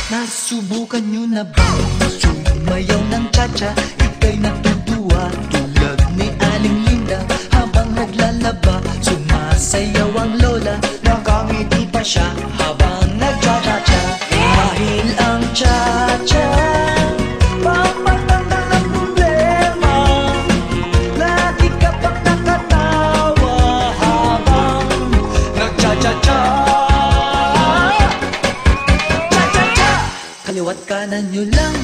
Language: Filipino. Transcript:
Nasubukan nyo na ba sumayaw ng cha-cha? Ika'y natutuwa tulad ni Aling Linda. Habang naglalaba, sumasayaw ang lola. Nakangiti pa siya habang nagcha-cha-cha. Dahil ang cha-cha pampatanggal ng problema. Lagi ka pang nakatawa habang nagcha-cha-cha. Kaliwat kanan nyo lang